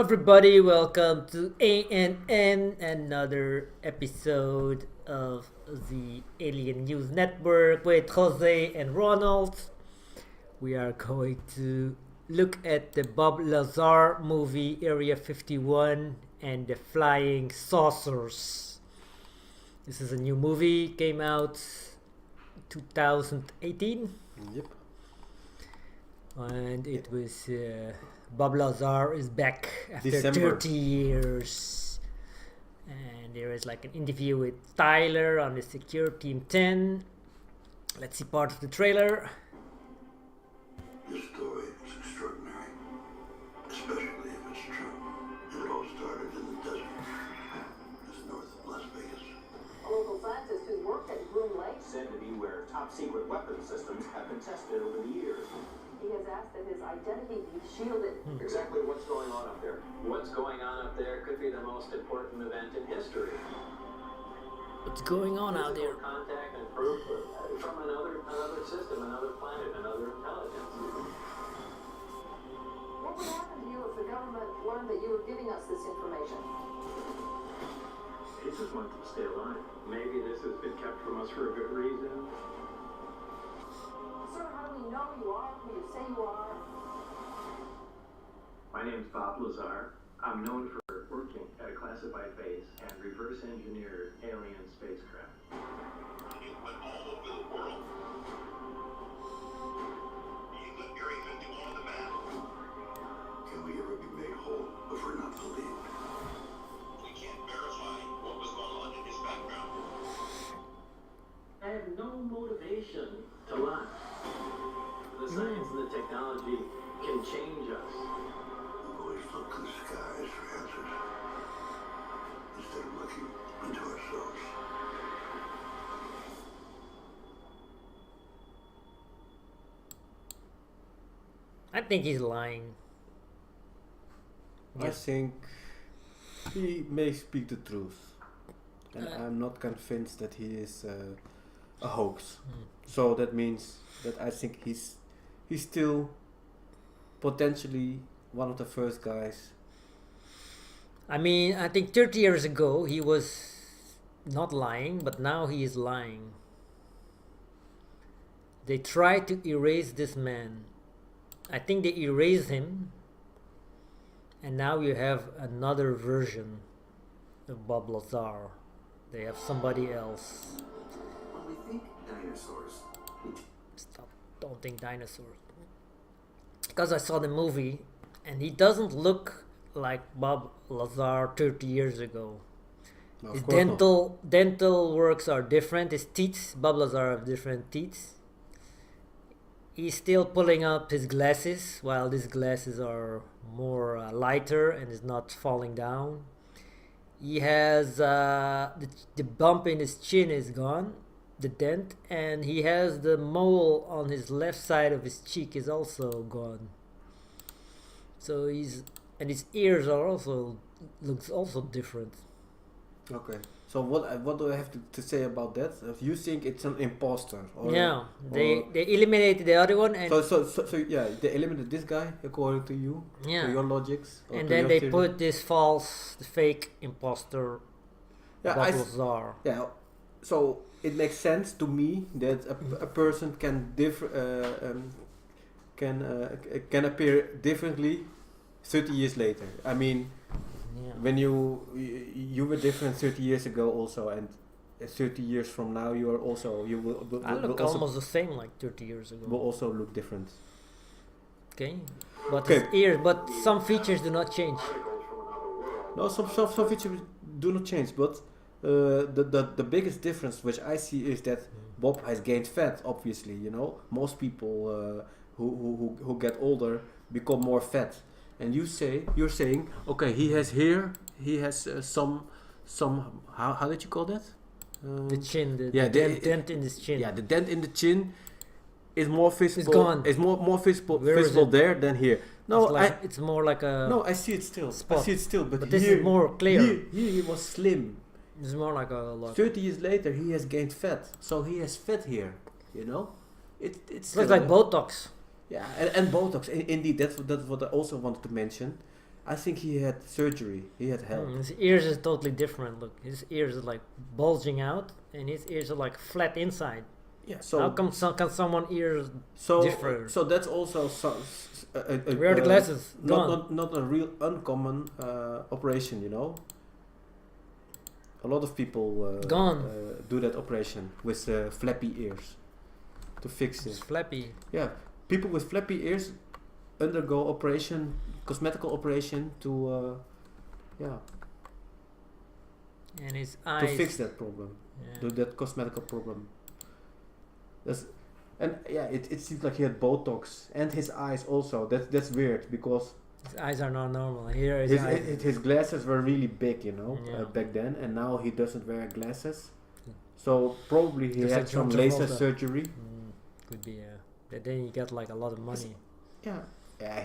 everybody, welcome to ANN, another episode of the Alien News Network with Jose and Ronald. We are going to look at the Bob Lazar movie Area 51 and the Flying Saucers. This is a new movie, came out 2018. Yep. And it was Bob Lazar is back after December. 30 years. And there is like an interview with Tyler on the Secure Team 10. Let's see part of the trailer. This story is extraordinary, especially if it's true. It all started in the desert, just north of Las Vegas. A local scientist who worked at Groom Lake Said to be where top secret weapon systems have been tested over the years. he has asked that his identity be shielded. Exactly what's going on up there? What's going on up there could be the most important event in history. What's going on out there? Physical contact and proof from another system, another planet, another intelligence. What would happen to you if the government learned that you were giving us this information? He just wants to stay alive. Maybe this has been kept from us for a good reason. Sir, how do we know you are who you say you are? My name's Bob Lazar. I'm known for working at a classified base and reverse engineered alien spacecraft. You went all over the world. You put Area 51 on the map. Can we ever be made whole if we're not believed? We can't verify what was going on in his background. I have no motivation to lie. The science and the technology can change us. We've always looked to the skies for answers, instead of looking into ourselves. I think he's lying. I think he may speak the truth, and I'm not convinced that he is a hoax. So that means that I think he's still potentially one of the first guys. I mean, I think 30 years ago he was not lying, but now he is lying. They tried to erase this man. I think they erased him, and now you have another version of Bob Lazar. They have somebody else. When we think dinosaurs, Stop, don't think dinosaurs. Because I saw the movie, and he doesn't look like Bob Lazar 30 years ago. No, His of course not. dental works are different. His teeth, Bob Lazar have different teeth. He's still pulling up his glasses, while these glasses are more lighter and is not falling down. He has the bump in his chin is gone, the dent, and he has the mole on his left side of his cheek is also gone. So and his ears are also looks also different. Okay. So what do I have to say about that? If you think it's an imposter, or Yeah, they or- eliminated the other one, and so yeah, they eliminated this guy according to you, Yeah. to your logics, or and to then your they theory? put this the fake imposter, Yeah, Bob Lazar. Yeah, so it makes sense to me that a person can can appear differently 30 years later. I mean, Yeah. when you were different 30 years ago also, and 30 years from now you are also you will I look also, almost the same like 30 years ago. will also look different. Okay, but Okay. his ears, but some features do not change. Articles from another world. No, some features do not change, but the biggest difference which I see is that Bob has gained fat. Obviously, you know, most people who get older become more fat, and you're saying, okay, he has some how did you call that? The chin, the yeah, dent in his chin. Yeah, the dent in the chin is more visible. gone. It's more visible Where is visible it? there than here. No, it's, like, it's more like a. no, I see it still. spot. I see it still, but this here, is more clear. Here he was slim. It's more like a. Like, 30 years later, he has gained fat, so he has fat here. You know, it's it's like Botox. Yeah, and Botox. Indeed, that's what I also wanted to mention. I think he had surgery. He had help. His ears is totally different. Look, his ears are like bulging out, and his ears are like flat inside. Yeah. So How come can someone ears so differ? so that's also Where are the glasses? not a real uncommon operation, you know. A lot of people do that operation with flappy ears to fix It's it. flappy. Yeah, people with flappy ears undergo operation, cosmetical operation to And his to eyes. fix that problem, Yeah. that cosmetical problem. It seems like he had Botox and his eyes also. That's weird because His eyes are not normal. Here is his glasses were really big, you know, Yeah. back then, and now he doesn't wear glasses. So probably he Just had like some John laser Travolta. surgery. Could be. But then he got like a lot of money. Yeah,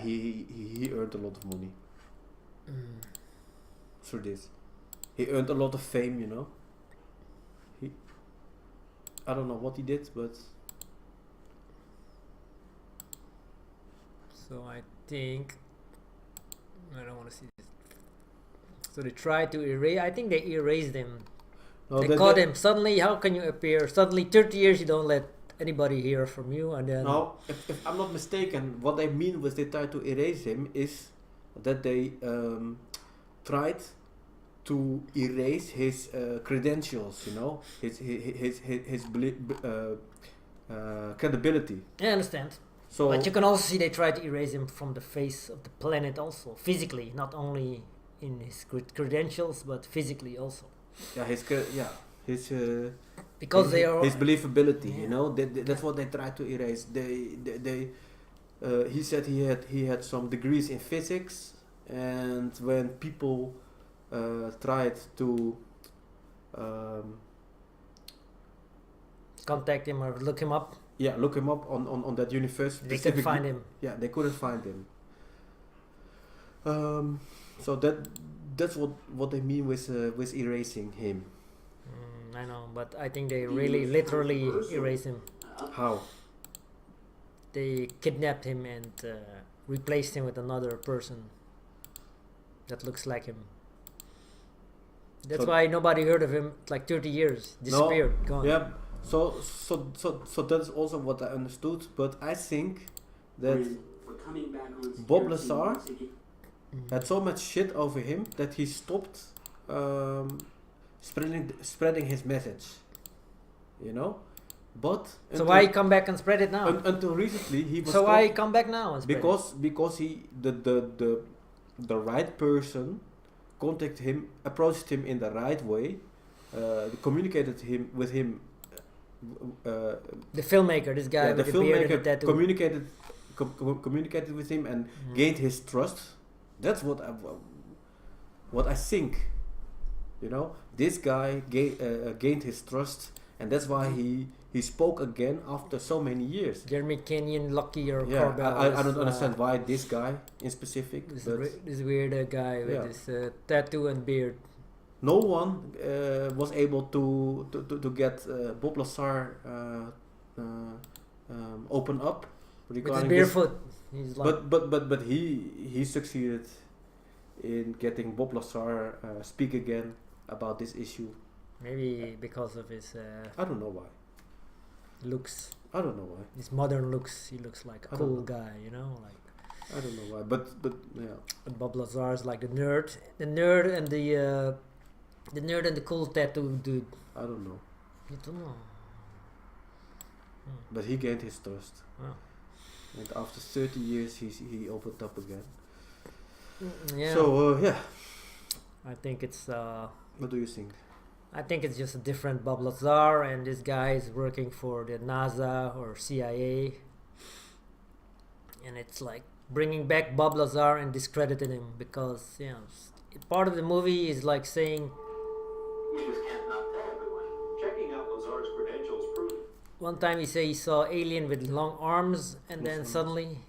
he earned a lot of money through this. He earned a lot of fame, you know. I don't know what he did, but So I think I don't want to see this. So they tried to erase. I think they erased him. no, They that- caught that- him. Suddenly, how can you appear? Suddenly, 30 years you don't let anybody hear from you, and then No, if I'm not mistaken, what they mean with they tried to erase him is that they tried to erase his credentials, you know, his credibility. I understand. So But you can also see they tried to erase him from the face of the planet, also physically, not only in his credentials, but physically also. yeah, his Because they are. his believability, you Yeah. know, that's what they tried to erase. They he said he had some degrees in physics, and when people tried to Contact him or look him up. look him up on that university, They couldn't find him. Yeah, they couldn't find him. So that's what they mean with erasing him. I know, but I think they really literally erased him. How? They kidnapped him and replaced him with another person that looks like him. That's So- why nobody heard of him like 30 years. Disappeared, gone. Yeah. So that's also what I understood, but I think that We're coming back on Bob security, Lazar Moscovium. had so much shit over him that he stopped spreading his message, you know. But So why come back and spread it now? until recently he was So why stopped come back now and spread it? because he the right person contacted him, approached him in the right way, communicated with him. The filmmaker, this guy The with the beard and the filmmaker tattoo. communicated with him and gained his trust. That's what I think. You know, this guy gained his trust, and that's why he spoke again after so many years. Jeremy Kenyon, Lucky or Yeah, Corbell. I don't understand why this guy in specific. But This weird guy with Yeah. this tattoo and beard. no one was able to get Bob Lazar open up With his regarding barefoot. He's like, but he succeeded in getting Bob Lazar speak again about this issue. maybe because of his I don't know why. looks. I don't know why. His modern looks. He looks like a I don't cool know. guy, you know? Like, I don't know why. But yeah. but Bob Lazar is like the nerd. The nerd and the cool tattoo dude. I don't know. You don't know. But he gained his trust. Wow. And after 30 years he opened up again. Yeah. So yeah. I think it's What do you think? I think it's just a different Bob Lazar, and this guy is working for the NASA or CIA, and it's like bringing back Bob Lazar and discrediting him because part of the movie is like saying You just can't not tell everyone. Checking out Lazar's credentials proved one time he saw alien with long arms, and then suddenly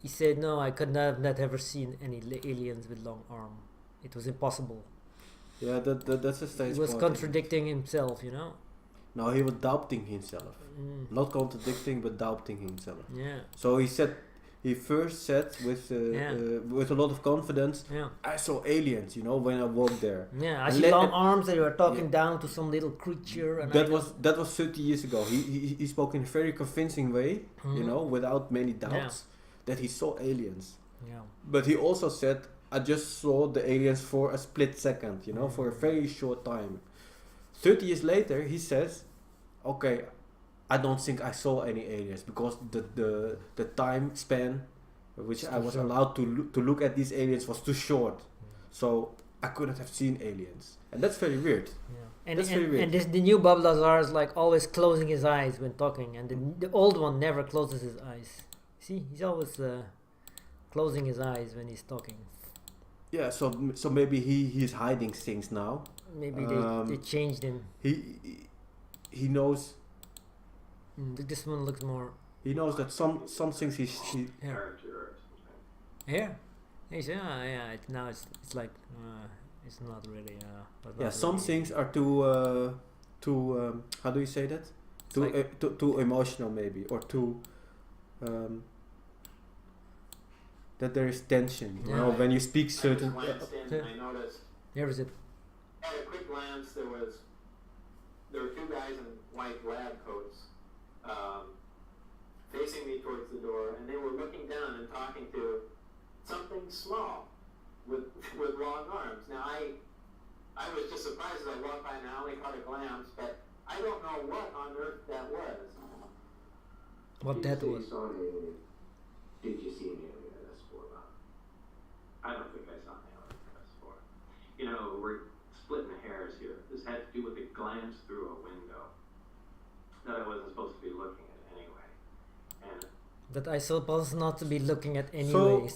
he said no, I could not ever seen any aliens with long arm. It was impossible. Yeah, that's a stage. He was part. contradicting himself, you know. No, he was doubting himself. Not contradicting, but doubting himself. Yeah. So he said he first said with a lot of confidence, Yeah. I saw aliens, you know, when I walked there. Yeah, I And see let- long and- arms and you are talking down to some little creature. And That was 30 years ago. He spoke in a very convincing way, you know, without many doubts, that he saw aliens. Yeah. But he also said, I just saw the aliens for a split second, you know, for a very short time. 30 years later, he says, okay, I don't think I saw any aliens because the time span which I was allowed to look at these aliens was too short. So I couldn't have seen aliens. And that's very weird. Yeah. That's very weird. And the new Bob Lazar is like always closing his eyes when talking, and the old one never closes his eyes. See, he's always closing his eyes when he's talking. Yeah, so maybe he's hiding things now. Maybe they changed him. He knows This one looks more. he knows that some things he Character or something. Here. Yeah. Now it's like it's not really. some things are too how do you say that? Too emotional maybe, or too that there is tension. You know, when you speak certain. I just glanced in and I noticed. Here is it. At a quick glance, there were two guys in white lab coats facing me towards the door, and they were looking down and talking to something small with long arms. Now I was just surprised as I walked by and I only caught a glance, but I don't know what on earth that was. What that was. Did you see an alien at S4, Bob? I don't think I saw an alien at S4. You know, we're splitting hairs here. This had to do with a glance through a window that I wasn't supposed to be looking at anyway. And That I supposed not to be looking at anyway.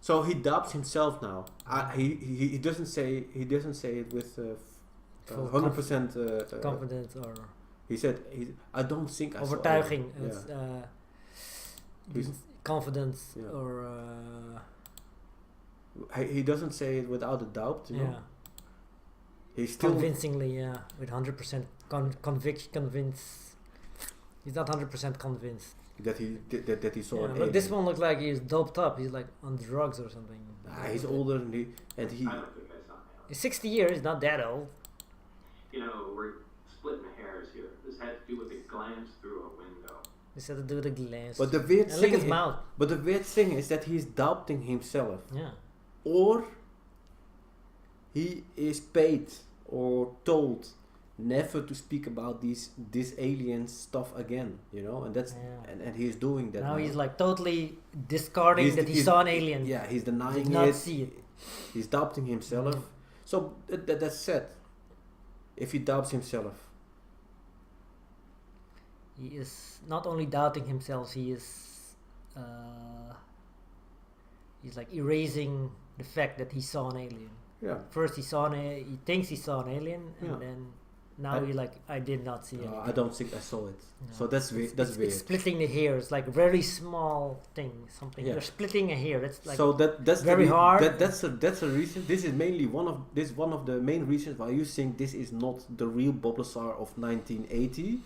So he doubts himself now. He doesn't say it with 100% confidence or he said I don't think I saw overtuiging. it. It's, confidence Yeah. or He doesn't say it without a doubt, you know. yeah, He's still convincingly, with 100% convinced. He's not 100% convinced. that he saw an But this alien. one looks like he's doped up. He's like on drugs or something. He's older and he I don't think I saw an alien. He's 60 years. He's not that old. You know, we're splitting hairs here. This had to do with a glance through a window. This had to do with the glance. But the weird and thing look at his mouth. But the weird thing is that he's doubting himself, Yeah. or he is paid or told never to speak about this alien stuff again, you know, and that's and he's doing that Now he's like totally discarding that he saw an alien. Yeah, he's Did denying not it. see it. He's doubting himself. So that's sad. If he doubts himself, He is not only doubting himself. He is. He's like erasing the fact that he saw an alien. yeah. First he he thinks he saw an alien, and Yeah. then now he like I did not see it. I don't think I saw it. No. So that's weird. It's splitting the hair. It's like a very small thing. Something Yeah. you're splitting a hair. That's like so that's very hard. That's a reason. This is mainly one of the main reasons why you think this is not the real Bob Lazar of 1980,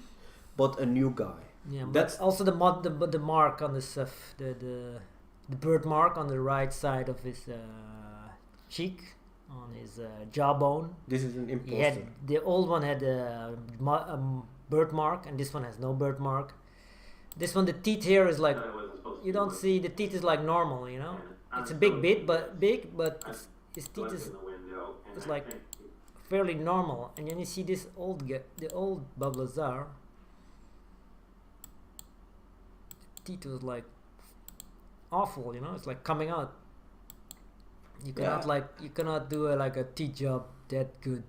but a new guy. yeah. But that's- also the mark on this the birthmark on the right side of his cheek, on his jawbone. This is an He imposter. had the old one had a birthmark, and this one has no birthmark. This one, the teeth here is like That I wasn't supposed to you be don't looking see the teeth is like normal, you know. at. It's a I'm big supposed bit, to but I his teeth looked is in the window and it's I like- think fairly normal. And then you see this the old Bob Lazar. Teeth was like awful, you know. It's like coming out. You cannot Yeah. you cannot do a teeth job that good,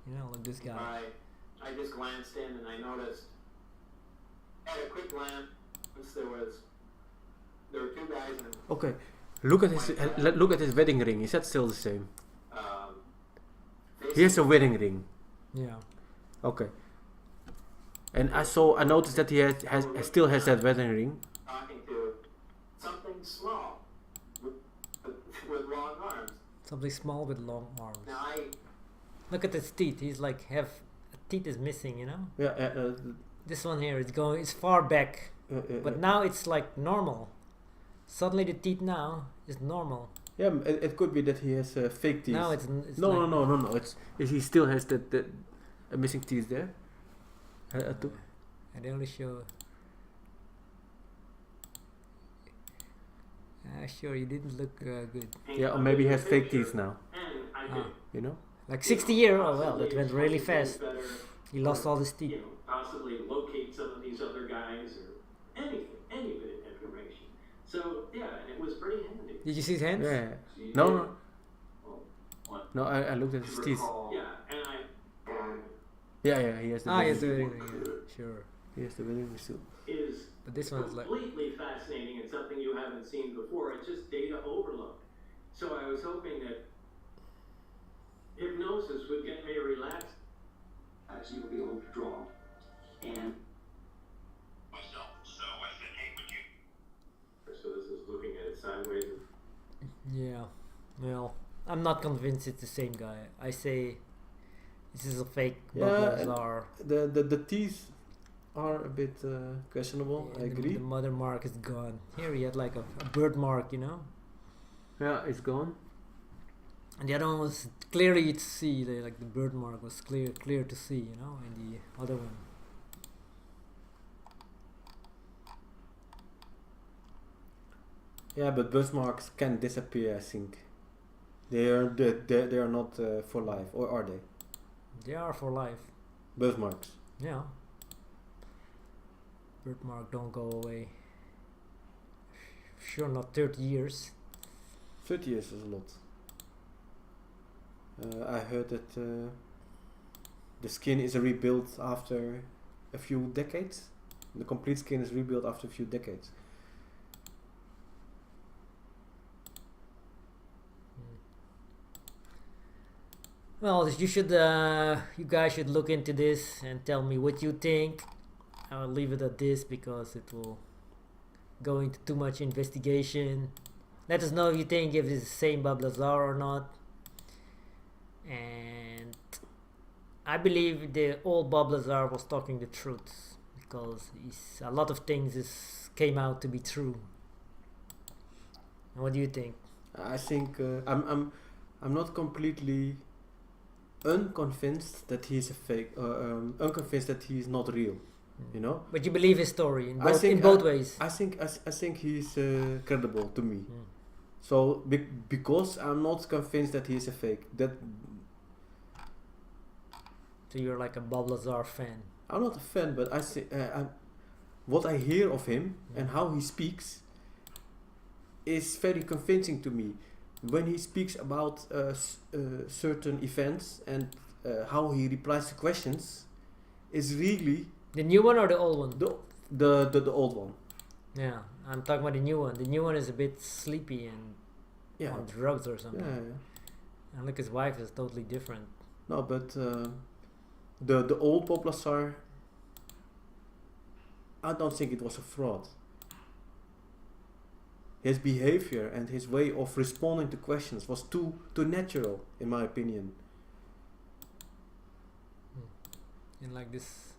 you know, like this guy. I just glanced in and I noticed at a quick glance there were two guys in Okay, look at his wedding ring. Is that still the same? Here's a wedding ring. Yeah. Okay. And I noticed that he still has that wedding ring. talking to something small with long arms. Something small with long arms. Now Look at his teeth. He's like teeth is missing, you know. Yeah. This one here is far back, but now it's like normal. Suddenly the teeth now is normal. Yeah, it could be that he has fake teeth. Now it's no, like, no. He still has the missing teeth there. And they only show. Sure, you didn't look good. Yeah, or maybe he has fake teeth now. And I Ah. could You know? Like 60 years. Oh well, possibly that went really explain fast. things better, He lost all his you teeth. know, possibly locate some of these other guys or anything, any bit of information. So yeah, and it was pretty handy. Did you see his hands? Yeah. So you No, did- no. Well, what? No, I looked at his teeth. Yeah, and I. Yeah, he has the Yes, wedding. sure. He has the wedding still. Is But this one is like. completely fascinating and something you haven't seen before. It's just data overload. So I was hoping that hypnosis would get me relaxed. As you'll be able to draw. And Myself. So I said, hey, would you? So this is looking at it sideways. Yeah. Well, I'm not convinced it's the same guy. I say this is a fake Bob Yeah, Lazar. The teeth are a bit questionable. I And agree. The mother mark is gone. Here he had like a bird mark, you know. Yeah, it's gone. And the other one was clearly to see, like the bird mark was clear to see, you know, in the other one. Yeah, but birthmarks can disappear. I think they are not for life, or are they? They are for life. Birthmarks. Yeah. Birthmark don't go away. Sure, not 30 years. 30 years is a lot. I heard that the skin is rebuilt after a few decades. The complete skin is rebuilt after a few decades. Well, you guys should look into this and tell me what you think. I'll leave it at this because it will go into too much investigation. Let us know if you think if it's the same Bob Lazar or not. And I believe the old Bob Lazar was talking the truth because a lot of things came out to be true. And what do you think? I think I'm not completely unconvinced that he's a fake, unconvinced that he's not real. You know. But you believe his story in I both, think ways. I think he's credible to me. Mm. So because I'm not convinced that he's a fake, that So you're like a Bob Lazar fan. I'm not a fan, but I say what I hear of him and how he speaks is very convincing to me. When he speaks about certain events and how he replies to questions, is really The new one or the old one? the old one. Yeah, I'm talking about the new one. The new one is a bit sleepy and Yeah, on drugs or something. yeah. And look, his wife is totally different. No, but the old Bob Lazar, I don't think it was a fraud. His behavior and his way of responding to questions was too natural, in my opinion. And like this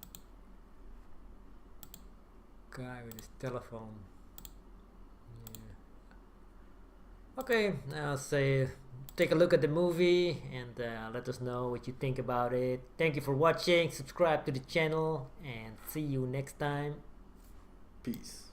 guy with his telephone. Yeah. Okay, I'll say take a look at the movie and let us know what you think about it. Thank you for watching. Subscribe to the channel and see you next time. Peace.